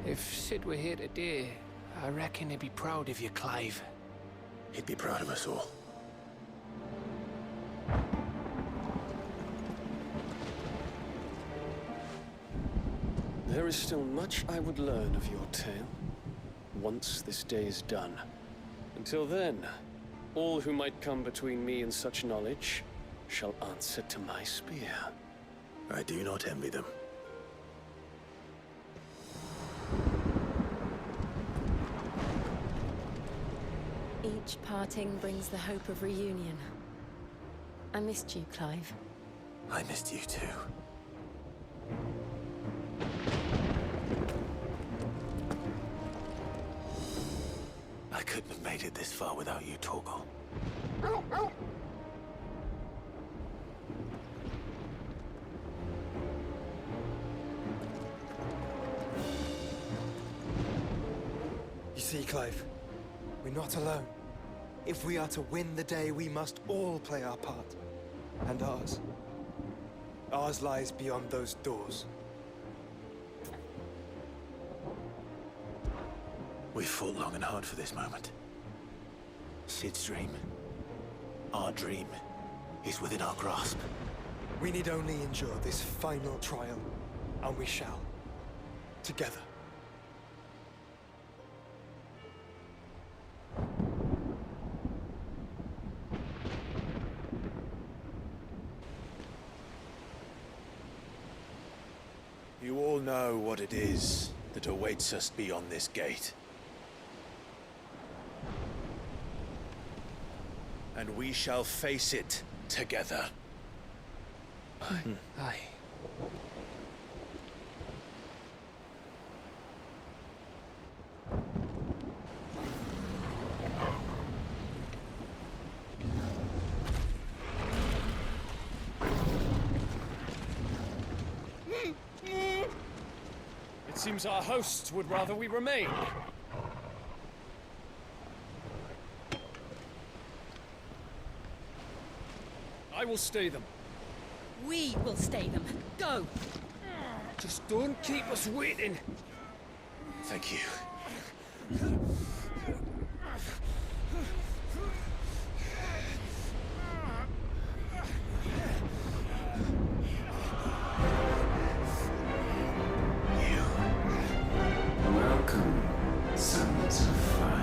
If Sid were here today, I reckon he'd be proud of you, Clive. He'd be proud of us all. There is still much I would learn of your tale, once this day is done. Until then, all who might come between me and such knowledge shall answer to my spear. I do not envy them. Each parting brings the hope of reunion. I missed you, Clive. I missed you too. I couldn't have made it this far without you, Torgal. You see, Clive, we're not alone. If we are to win the day, we must all play our part. And ours. Ours lies beyond those doors. We've fought long and hard for this moment. Sid's dream, our dream, is within our grasp. We need only endure this final trial, and we shall. Together. You all know what it is that awaits us beyond this gate. And we shall face it together. Aye. It seems our hosts would rather we remain. I will stay them. We will stay them. Go! Just don't keep us waiting. Thank you. Welcome, sons of fire.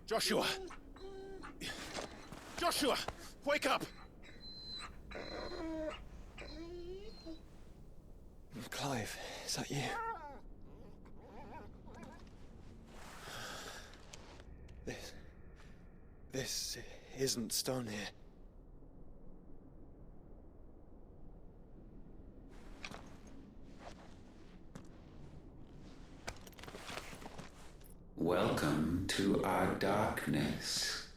Joshua! Joshua! Wake up! Clive, is that you? This isn't stone here. Welcome to our darkness.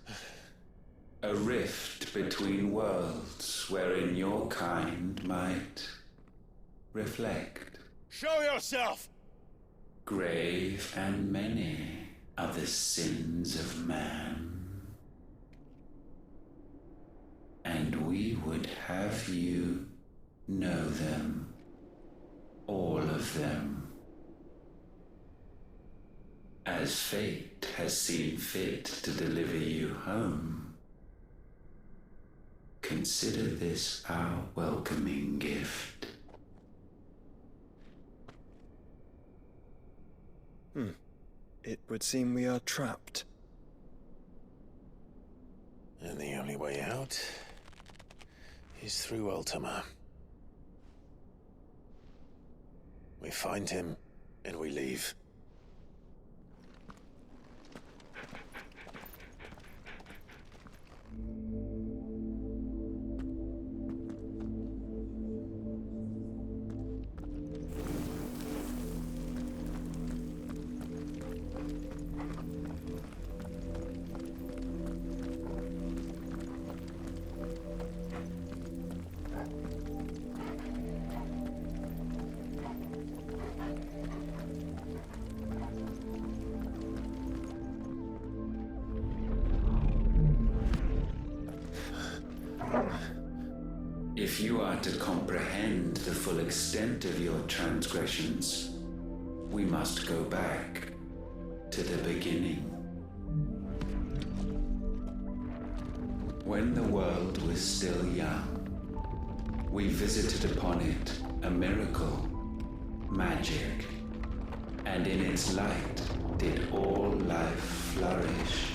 A rift between worlds wherein your kind might reflect. Show yourself! Grave and many are the sins of man. And we would have you know them. All of them. As fate has seen fit to deliver you home, consider this our welcoming gift. It would seem we are trapped. And the only way out is through Ultima. We find him, and we leave. If you are to comprehend the full extent of your transgressions, we must go back to the beginning. When the world was still young, we visited upon it a miracle, magic, and in its light did all life flourish.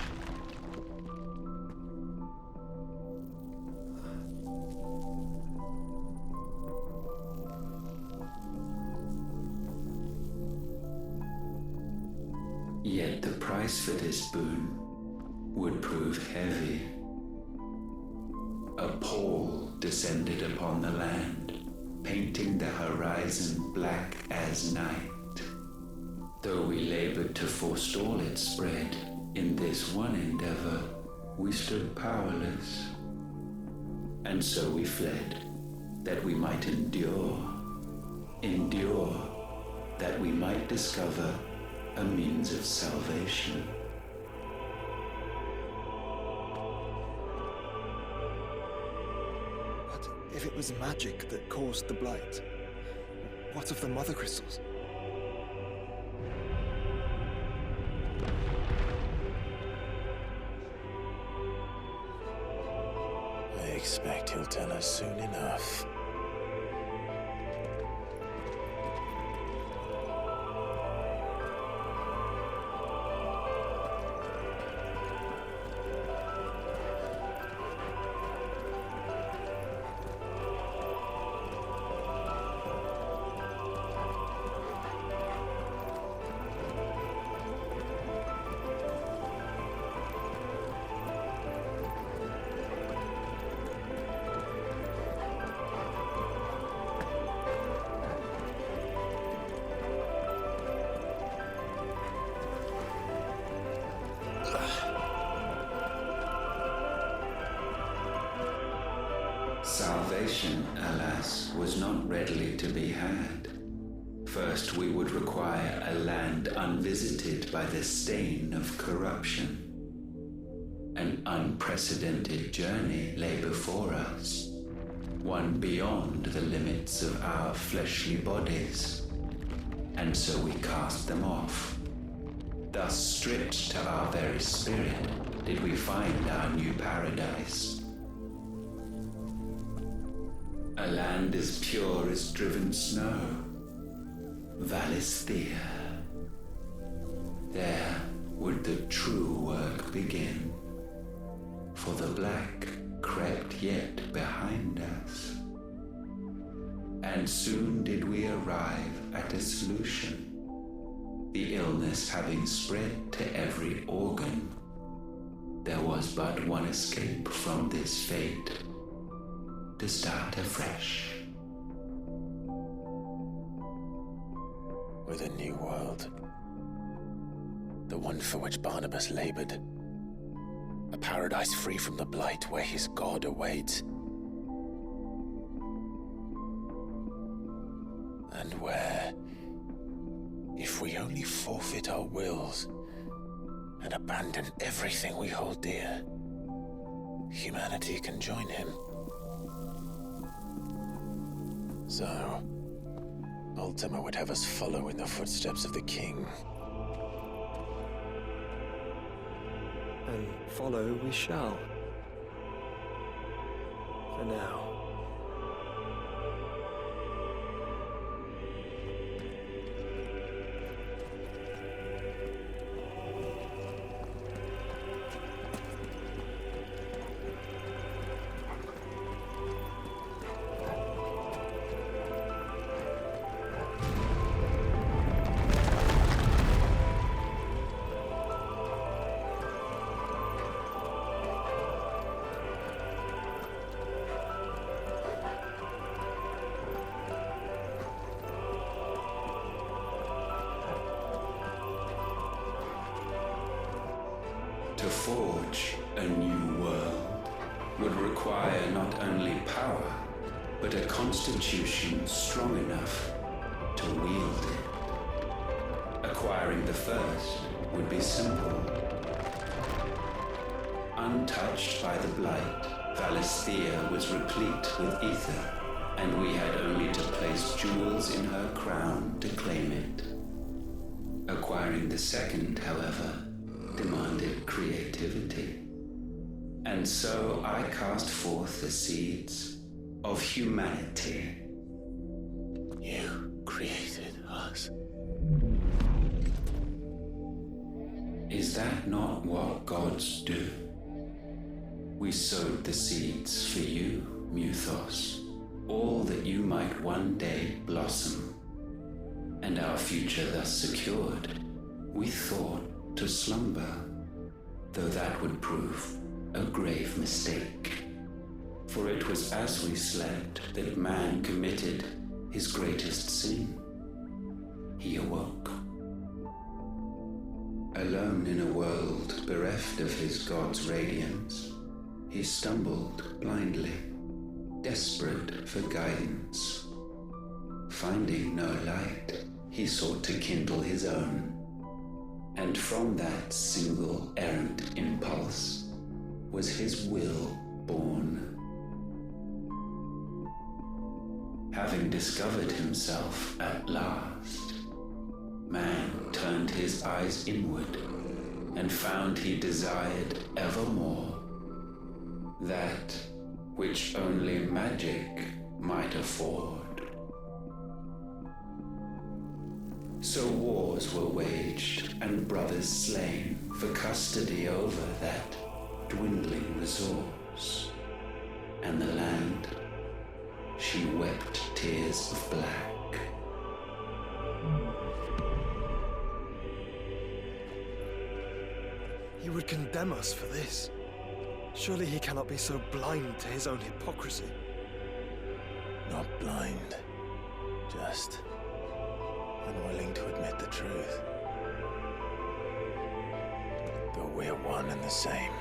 Yet the price for this boon would prove heavy. A pall descended upon the land, painting the horizon black as night. Though we labored to forestall its spread, in this one endeavor we stood powerless. And so we fled, that we might endure, that we might discover a means of salvation. But if it was magic that caused the blight, what of the Mothercrystals? I expect he'll tell us soon enough. Salvation, alas, was not readily to be had. First, we would require a land unvisited by the stain of corruption. An unprecedented journey lay before us, one beyond the limits of our fleshly bodies. And so we cast them off. Thus, stripped to our very spirit, did we find our new paradise. A land as pure as driven snow, Valisthea. There would the true work begin, for the black crept yet behind us. And soon did we arrive at a solution, the illness having spread to every organ. There was but one escape from this fate, to start afresh. With a new world. The one for which Barnabas labored. A paradise free from the blight where his God awaits. And where, if we only forfeit our wills and abandon everything we hold dear, humanity can join him. So, Ultima would have us follow in the footsteps of the king. And follow we shall. For now. forge a new world would require not only power, but a constitution strong enough to wield it. Acquiring the first would be simple. Untouched by the blight, Valisthea was replete with aether, and we had only to place jewels in her crown to claim it. Acquiring the second, however, demanded creativity. And so I cast forth the seeds of humanity. You created us. Is that not what gods do? We sowed the seeds for you, Muthos, all that you might one day blossom. And our future thus secured, we thought to slumber, though that would prove a grave mistake. For it was as we slept that man committed his greatest sin. He awoke. Alone in a world bereft of his god's radiance, he stumbled blindly, desperate for guidance. Finding no light, he sought to kindle his own. And from that single errant impulse was his will born. Having discovered himself at last, man turned his eyes inward and found he desired evermore that which only magic might afford. So wars were waged and brothers slain for custody over that dwindling resource, and the land, she wept tears of black. He would condemn us for this. Surely he cannot be so blind to his own hypocrisy. Not blind, just unwilling to admit the truth. Though we're one and the same.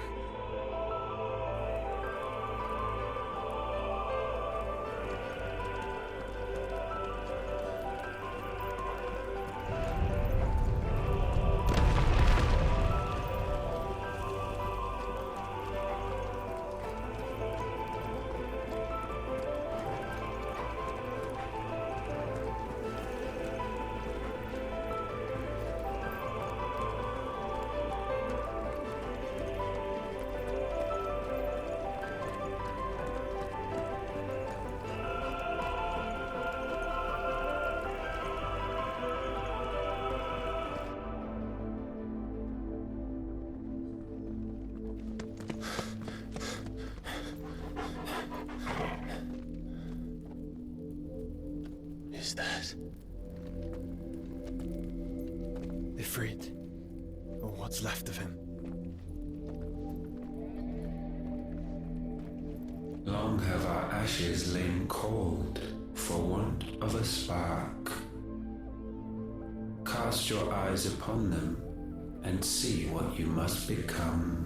Is that Ifrit, or what's left of him. Long have our ashes lain cold for want of a spark. Cast your eyes upon them and see what you must become.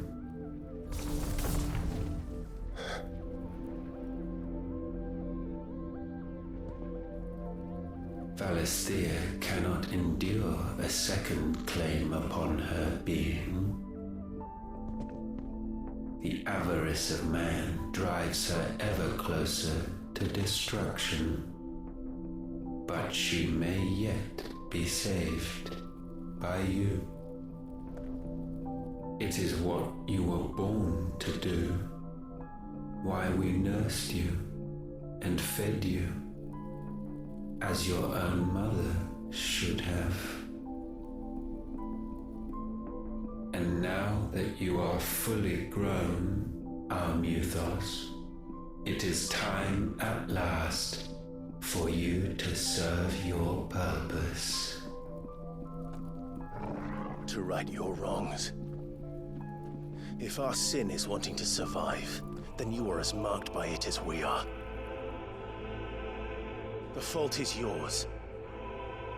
Valisthea cannot endure a second claim upon her being. The avarice of man drives her ever closer to destruction. But she may yet be saved by you. It is what you were born to do, why we nursed you and fed you, as your own mother should have. And now that you are fully grown, our Muthos, it is time at last for you to serve your purpose. to right your wrongs? If our sin is wanting to survive, then you are as marked by it as we are. The fault is yours.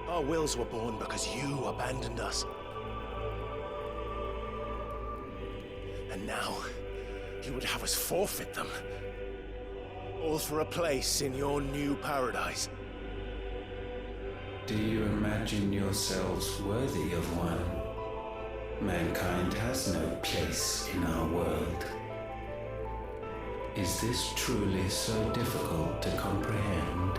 Our wills were born because you abandoned us. And now, you would have us forfeit them. All for a place in your new paradise. Do you imagine yourselves worthy of one? Mankind has no place in our world. Is this truly so difficult to comprehend?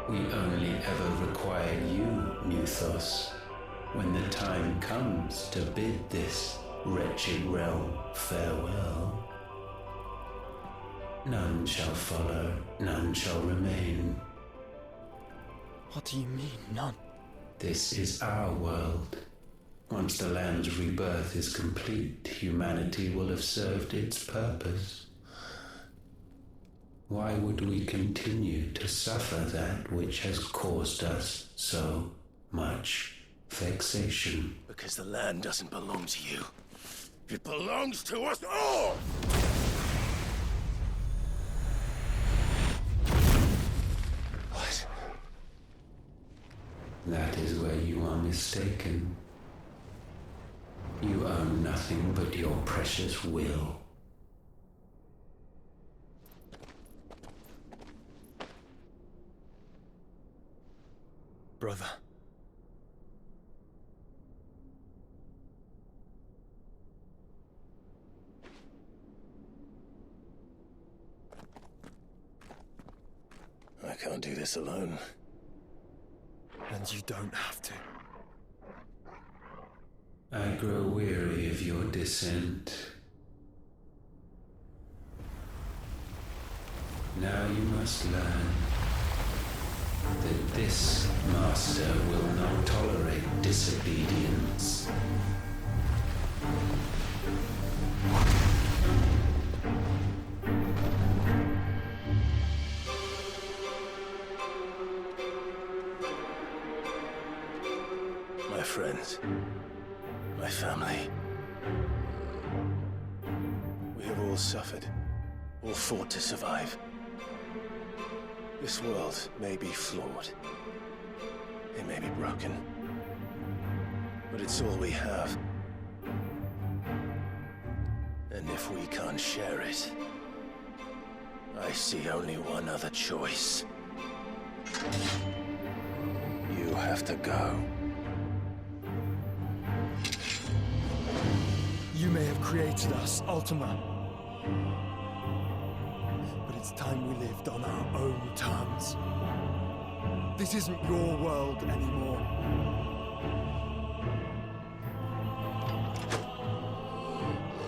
We only ever require you, Nuthos, when the time comes to bid this wretched realm farewell. None shall follow, none shall remain. What do you mean, none? This is our world. Once the land's rebirth is complete, humanity will have served its purpose. Why would we continue to suffer that which has caused us so much vexation? Because the land doesn't belong to you. It belongs to us all! What? That is where you are mistaken. You own nothing but your precious will. Brother. I can't do this alone. And you don't have to. I grow weary of your dissent. Now you must learn that this master will not tolerate disobedience. My friends, my family. We have all suffered, all fought to survive. This world may be flawed. It may be broken. But it's all we have. And if we can't share it, I see only one other choice. You have to go. You may have created us, Ultima. But it's time we lived on our own terms. This isn't your world anymore.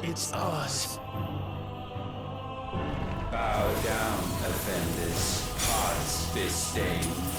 It's ours. Bow down, offenders. Hearts disdain.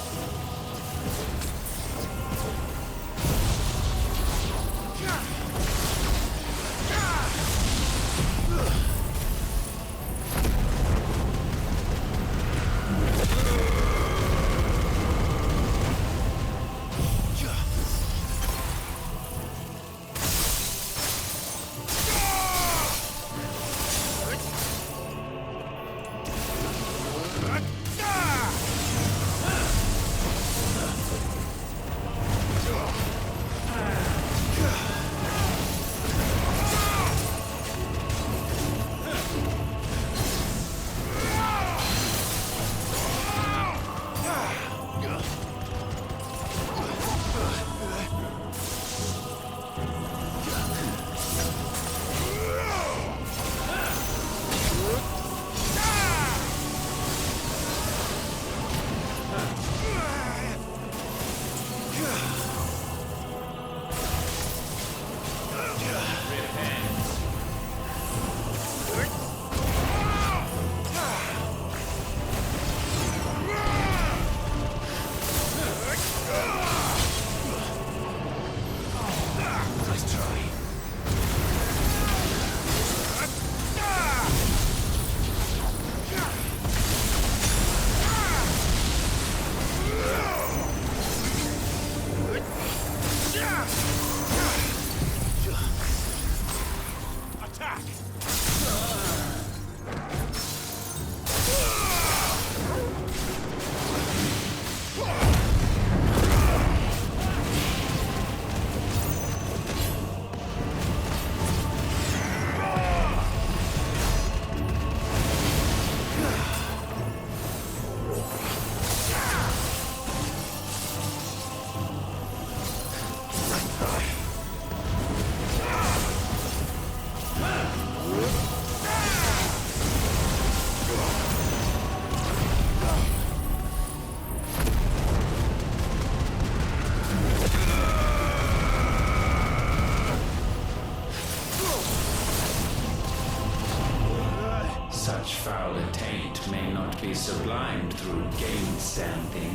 light may not be sublimed through gainstanding.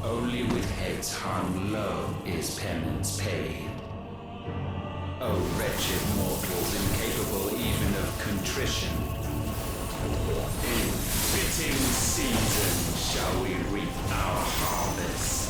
Only with heads hung low is penance paid. O wretched mortals incapable even of contrition, in fitting season shall we reap our harvest.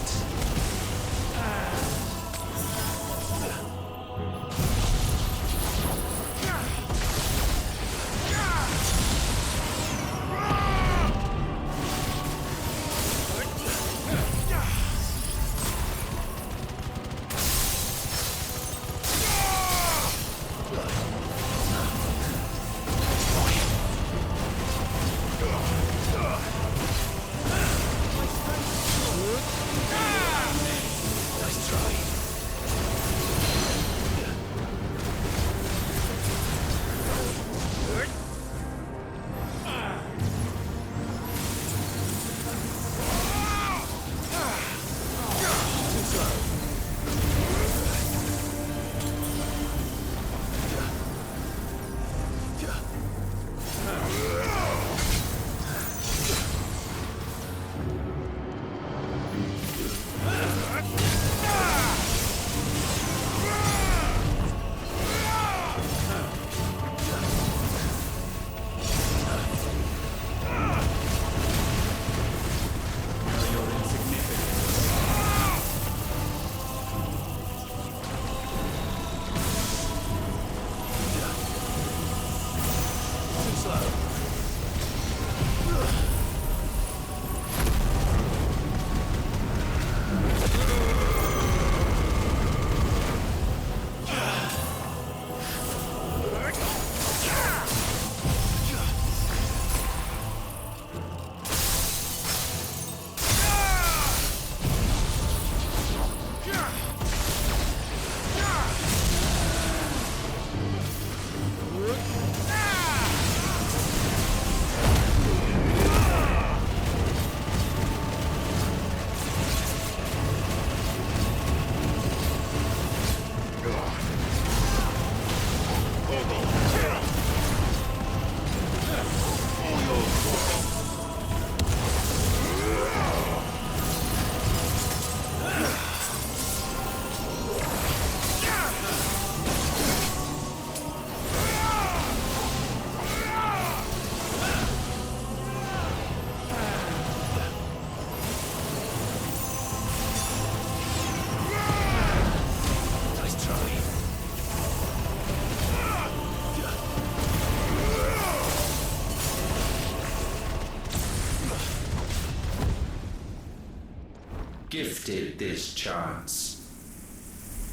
Gifted this chance,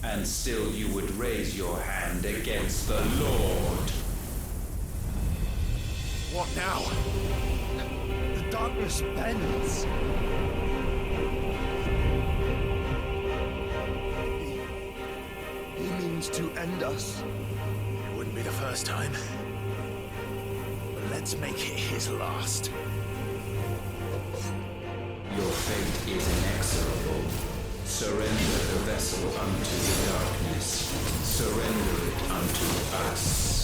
and still you would raise your hand against the Lord. What now? The darkness bends. He means to end us. It wouldn't be the first time. But let's make it his last. Your fate is inexorable. Surrender the vessel unto the darkness. Surrender it unto us.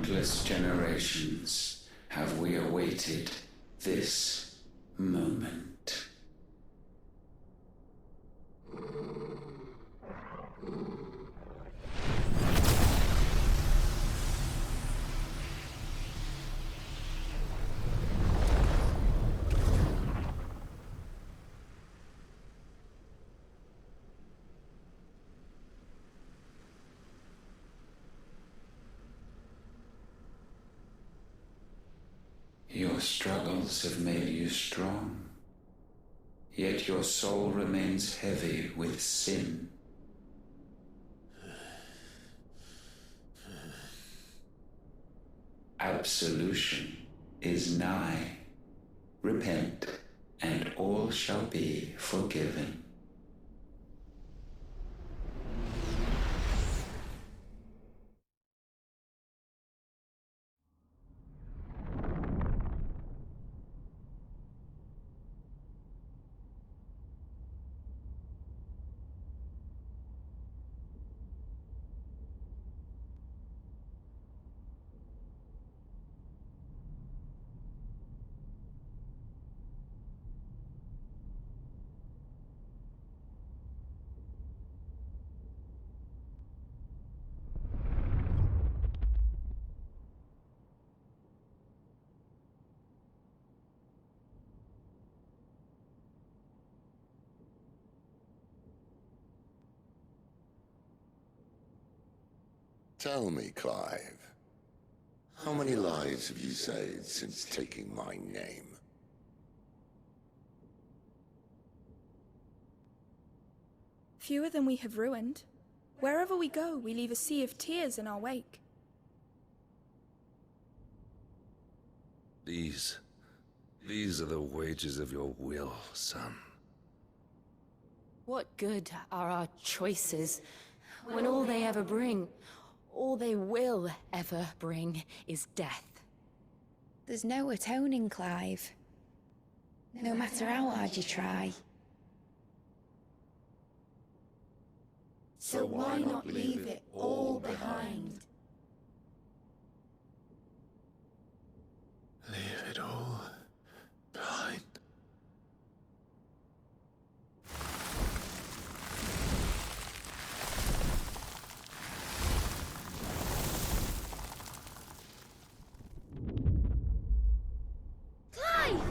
countless generations have we awaited this moment. Your struggles have made you strong, yet your soul remains heavy with sin. Absolution is nigh. Repent, and all shall be forgiven. Tell me, Clive, how many lives have you saved since taking my name? Fewer than we have ruined. Wherever we go, we leave a sea of tears in our wake. These are the wages of your will, son. What good are our choices when all they ever bring, all they will ever bring, is death? There's no atoning, Clive. No matter how hard you try. So why not leave it all behind? Leave it all behind. Clive!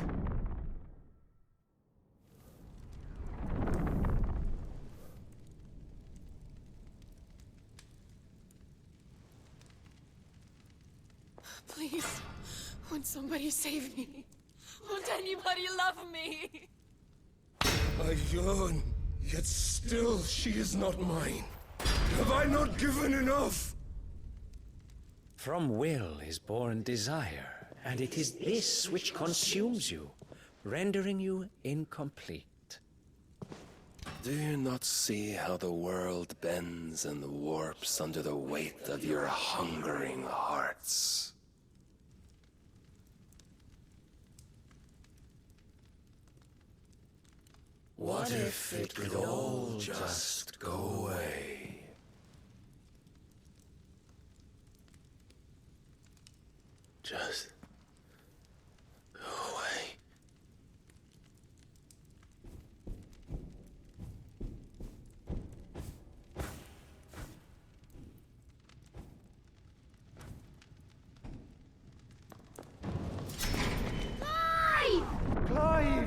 Please, won't somebody save me? Won't anybody love me? I yearn, yet still she is not mine. Have I not given enough? From will is born desire, and it is this which consumes you, rendering you incomplete. Do you not see how the world bends and warps under the weight of your hungering hearts? What if it could all just go away? Just go away. Clive!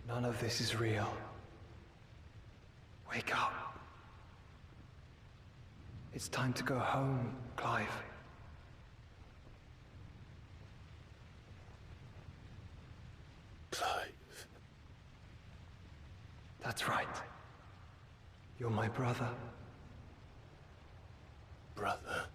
None of this is real. Wake up. It's time to go home, Clive. Clive. That's right. You're my brother. Brother.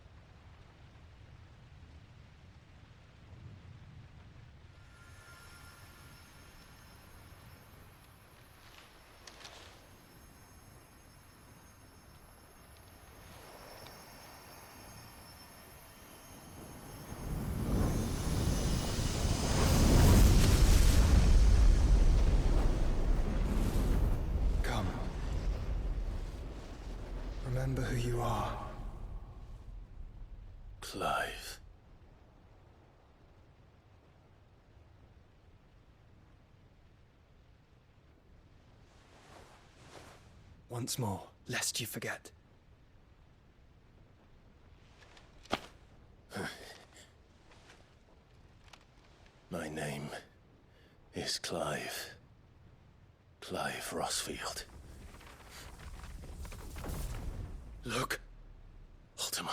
Remember who you are. Clive. Once more, lest you forget. My name is Clive. Clive Rossfield. Look. Ultima.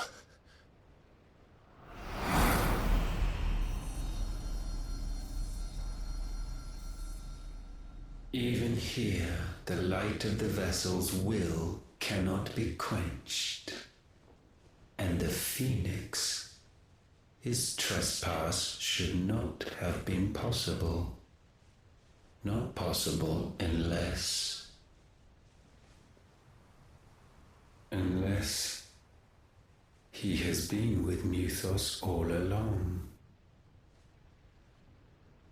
Even here, the light of the vessel's will cannot be quenched. And the Phoenix, his trespass should not have been possible. Not possible unless he has been with Muthos all along.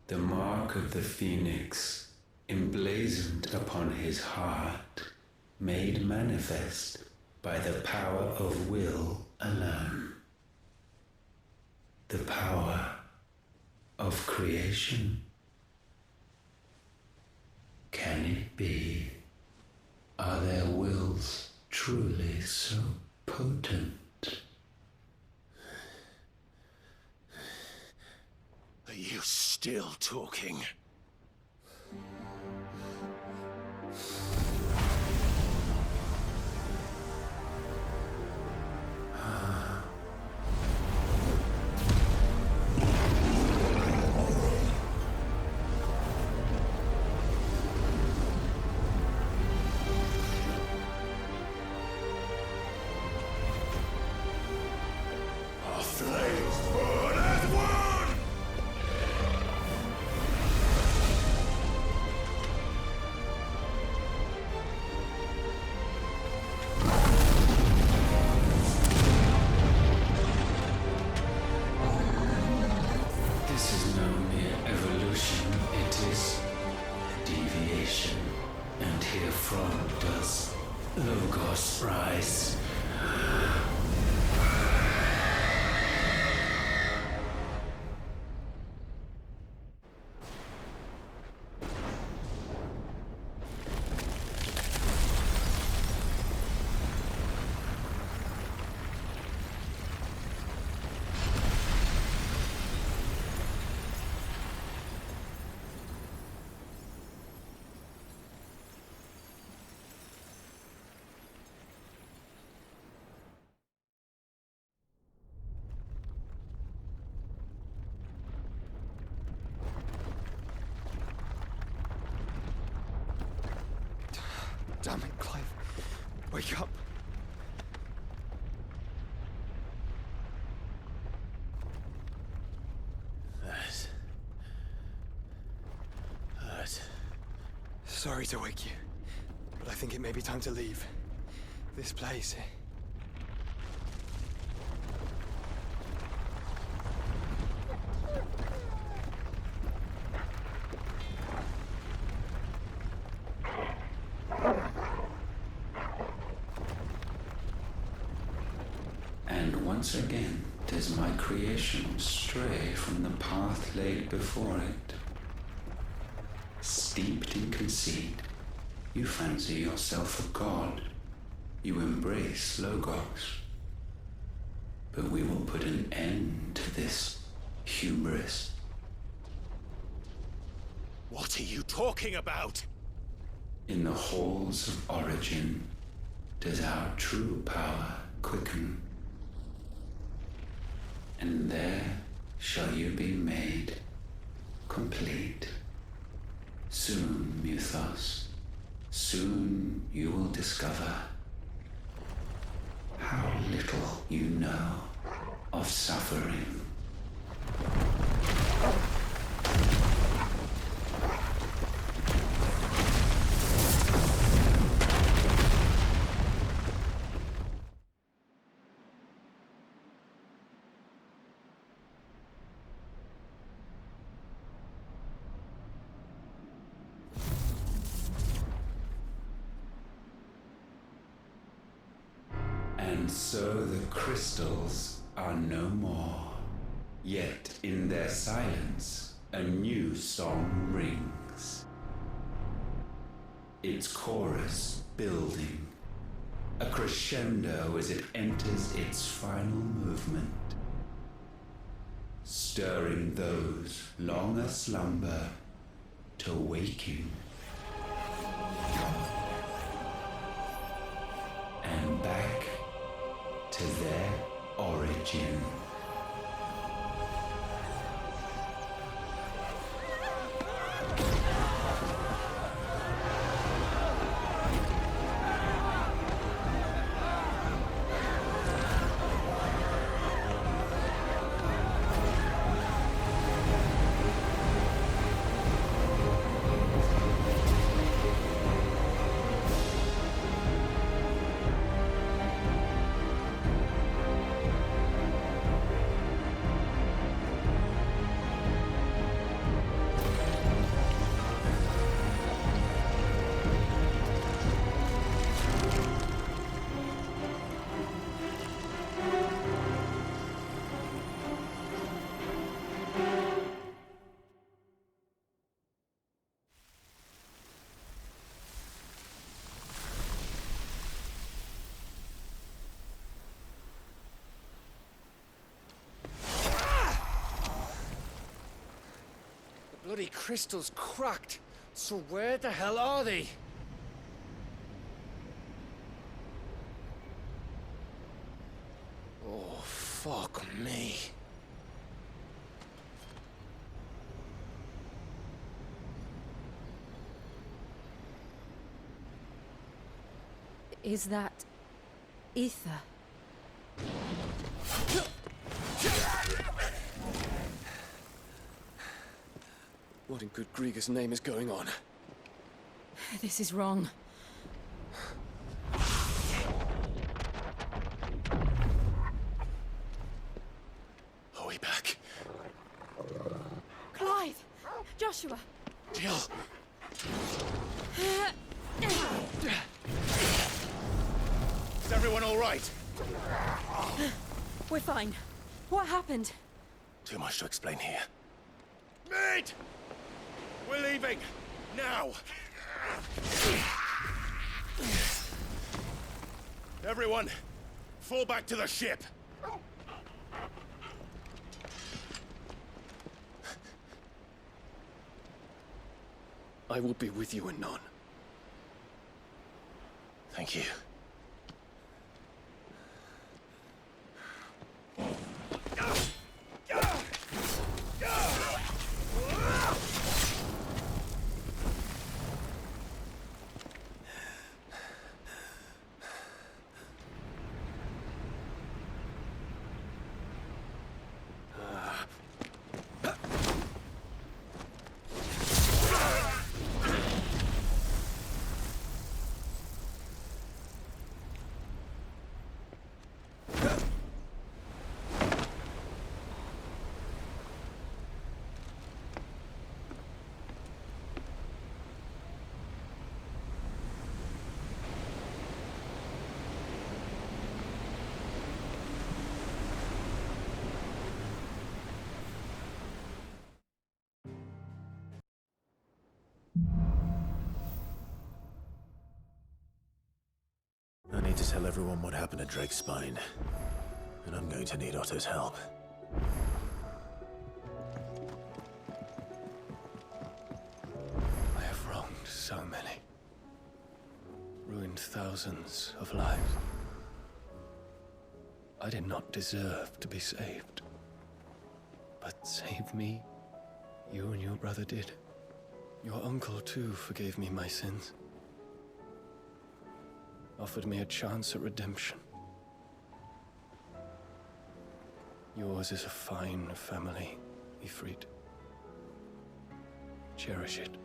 The mark of the Phoenix, emblazoned upon his heart, made manifest by the power of will alone. The power of creation. Can it be? Are their wills truly so potent? Are you still talking? Damn it, Clive. Wake up. That. Sorry to wake you, but I think it may be time to leave. This place. And once again does my creation stray from the path laid before it. Steeped in conceit, you fancy yourself a god. You embrace Logos. But we will put an end to this hubris. What are you talking about? In the halls of origin does our true power quicken. And there shall you be made complete. Soon, Muthos, soon you will discover how little you know of suffering. And so the crystals are no more. Yet in their silence, a new song rings. Its chorus building, a crescendo as it enters its final movement, stirring those long aslumber to waking. And back to their origin. Bloody crystal's cracked. So where the hell are they? Oh, fuck me. Is that aether? What in good Grieger's name is going on? This is wrong. Are we back? Clive! Joshua! Jill! Is everyone all right? We're fine. What happened? Too much to explain here. Mate! We're leaving! Now! Everyone, fall back to the ship! I will be with you anon. Thank you. I need to tell everyone what happened at Drake's Spine. And I'm going to need Otto's help. I have wronged so many. Ruined thousands of lives. I did not deserve to be saved. But save me, you and your brother did. Your uncle, too, forgave me my sins. Offered me a chance at redemption. Yours is a fine family, Ifrit. Cherish it.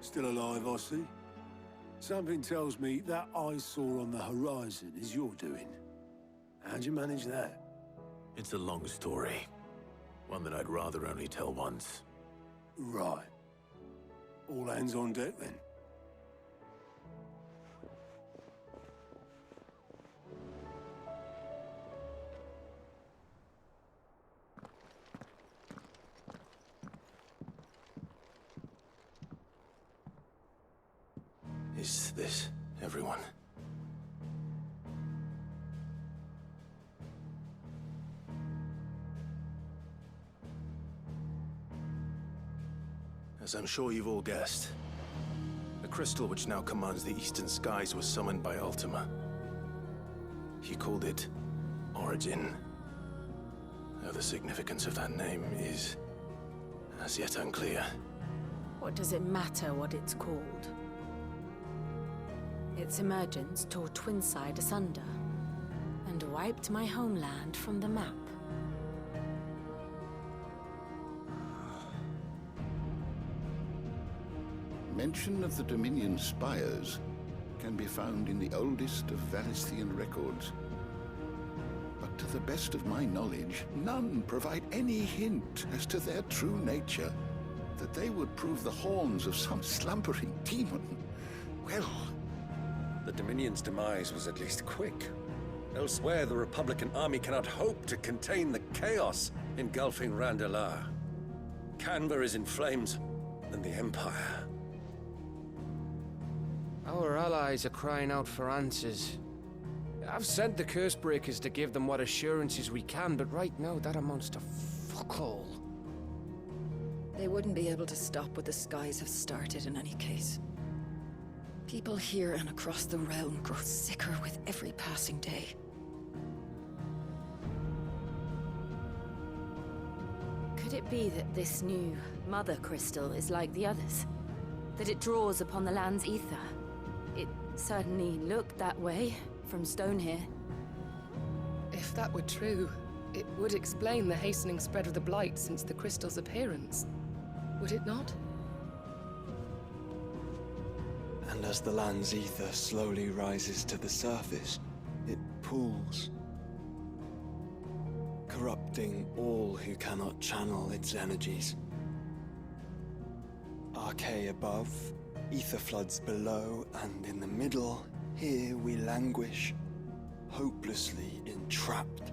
Still alive, I see. Something tells me that I saw on the horizon is your doing. How'd you manage that? It's a long story. One that I'd rather only tell once. Right. All hands on deck then. Is this everyone? As I'm sure you've all guessed, the crystal which now commands the eastern skies was summoned by Ultima. He called it Origin. Though the significance of that name is as yet unclear. What does it matter what it's called? Its emergence tore Twinside asunder and wiped my homeland from the map. Mention of the Dominion spires can be found in the oldest of Valisthean records. But to the best of my knowledge, none provide any hint as to their true nature. That they would prove the horns of some slumbering demon. Well, the Dominion's demise was at least quick. Elsewhere, the Republican army cannot hope to contain the chaos engulfing Randalar. Canva is in flames, and the Empire. Our allies are crying out for answers. I've sent the Cursebreakers to give them what assurances we can, but right now that amounts to fuck all. They wouldn't be able to stop what the skies have started in any case. People here and across the realm grow sicker with every passing day. Could it be that this new Mother Crystal is like the others? That it draws upon the land's ether? It certainly looked that way from stone here. If that were true, it would explain the hastening spread of the Blight since the crystal's appearance. Would it not? And as the land's ether slowly rises to the surface, it pools, corrupting all who cannot channel its energies. Archay above, ether floods below, and in the middle, here we languish, hopelessly entrapped.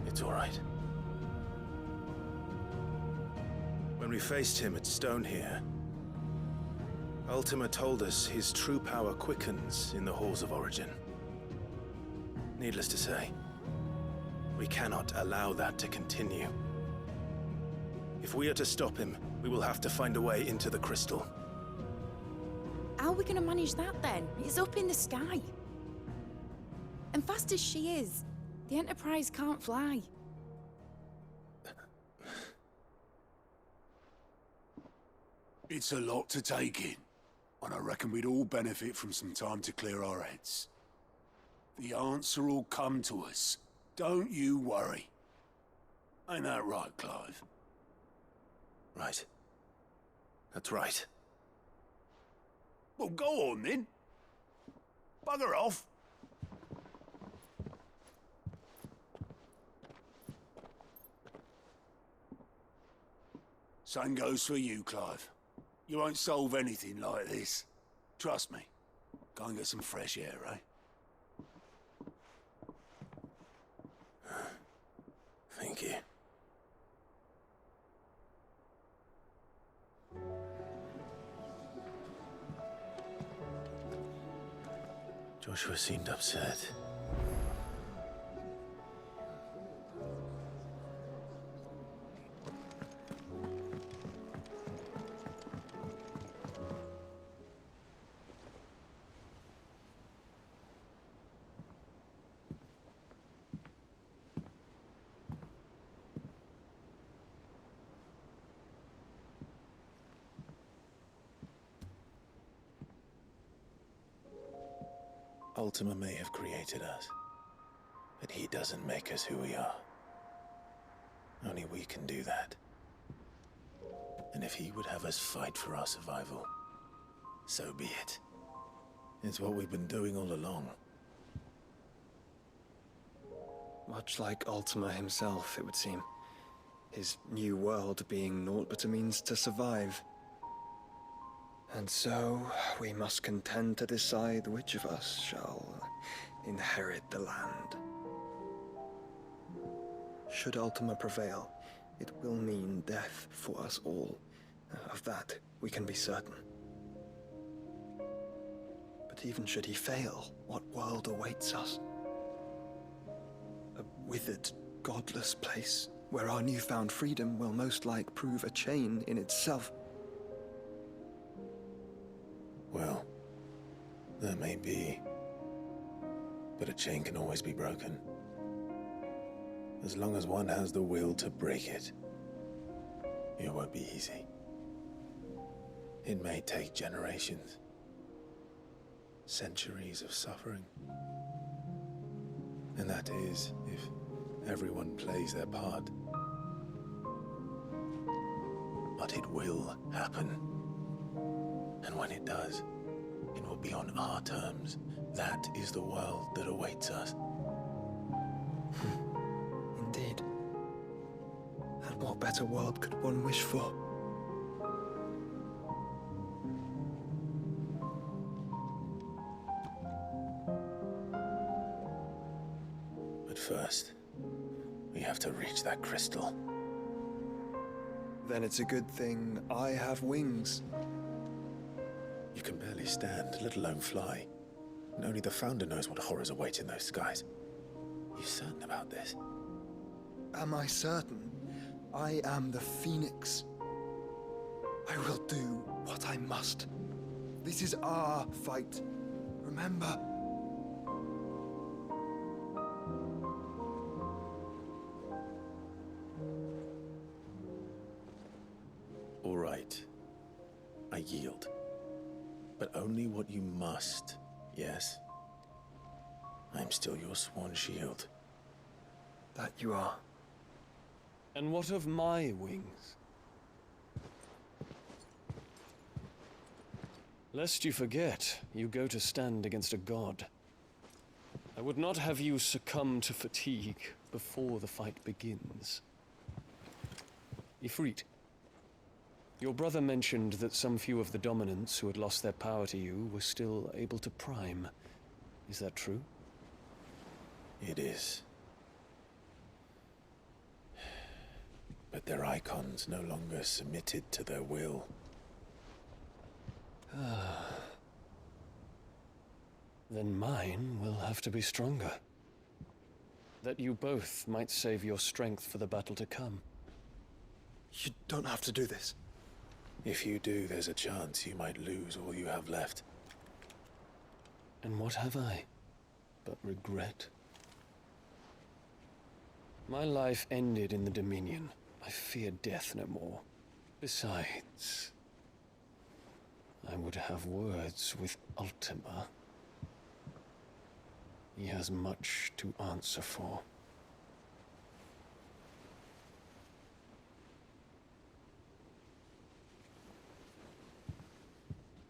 It's all right. When we faced him at Stone here, Ultima told us his true power quickens in the halls of Origin. Needless to say, we cannot allow that to continue. If we are to stop him, we will have to find a way into the crystal. How are we going to manage that then? It's up in the sky. And fast as she is, the Enterprise can't fly. It's a lot to take in, and I reckon we'd all benefit from some time to clear our heads. The answer will come to us. Don't you worry. Ain't that right, Clive? Right. That's right. Well, go on then. Bugger off. Same goes for you, Clive. You won't solve anything like this. Trust me. Go and get some fresh air, eh? Thank you. Joshua seemed upset. Ultima may have created us, but he doesn't make us who we are. Only we can do that. And if he would have us fight for our survival, so be it. It's what we've been doing all along. Much like Ultima himself, it would seem. His new world being naught but a means to survive. And so, we must contend to decide which of us shall inherit the land. Should Ultima prevail, it will mean death for us all. Of that, we can be certain. But even should he fail, what world awaits us? A withered, godless place, where our newfound freedom will most like prove a chain in itself. Well, that may be. But a chain can always be broken. As long as one has the will to break it. It won't be easy. It may take generations. Centuries of suffering. And that is, if everyone plays their part. But it will happen. And when it does, it will be on our terms. That is the world that awaits us. Indeed. And what better world could one wish for? But first, we have to reach that crystal. Then it's a good thing I have wings. You can barely stand, let alone fly. And only the Founder knows what horrors await in those skies. You certain about this? Am I certain? I am the Phoenix. I will do what I must. This is our fight. Remember? All right. I yield. But only what you must, yes? I'm still your sworn shield. That you are. And what of my wings? Lest you forget, you go to stand against a god. I would not have you succumb to fatigue before the fight begins. Ifrit, your brother mentioned that some few of the dominants who had lost their power to you were still able to prime. Is that true? It is. But their icons no longer submitted to their will. Then mine will have to be stronger. That you both might save your strength for the battle to come. You don't have to do this. If you do, there's a chance you might lose all you have left. And what have I but regret? My life ended in the Dominion. I fear death no more. Besides, I would have words with Ultima. He has much to answer for.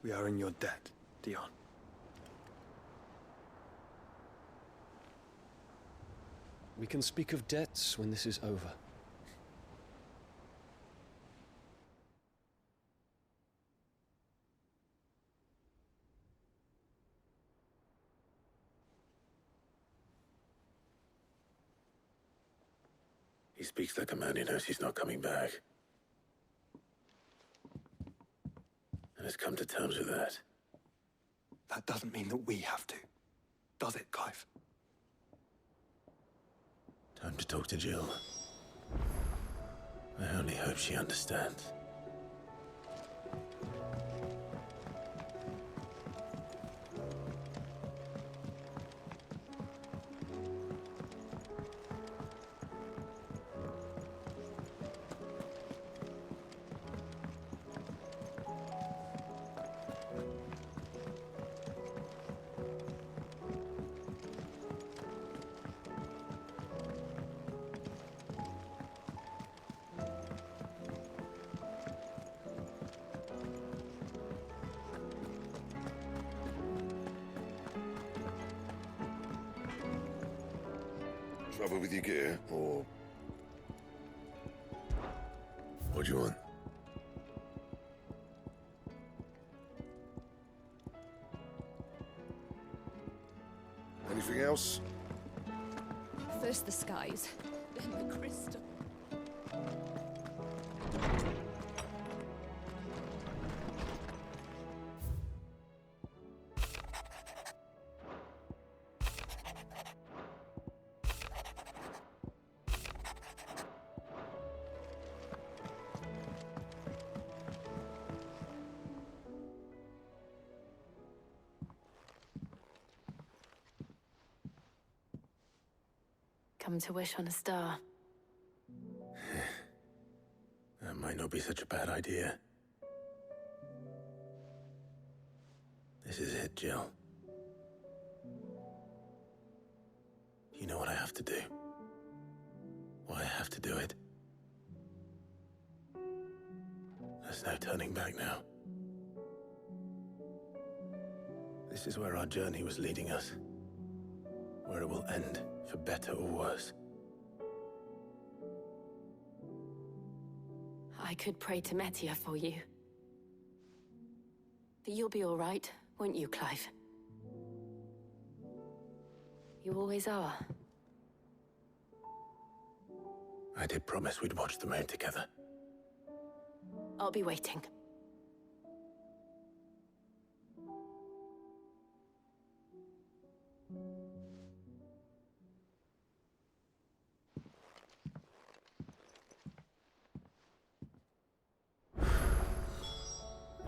We are in your debt, Dion. We can speak of debts when this is over. He speaks like a man who knows he's not coming back. And has come to terms with that. That doesn't mean that we have to, does it, Clive? Time to talk to Jill. I only hope she understands. Trouble with your gear, or... What do you want? Anything else? First the skies, then the crystal. Come to wish on a star. That might not be such a bad idea. This is it, Jill. You know what I have to do. Why I have to do it. There's no turning back now. This is where our journey was leading us. Where it will end, for better or worse. I could pray to Metia for you. But you'll be all right, won't you, Clive? You always are. I did promise we'd watch the moon together. I'll be waiting.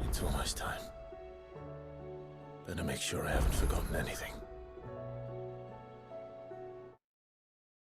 It's almost time. Better make sure I haven't forgotten anything.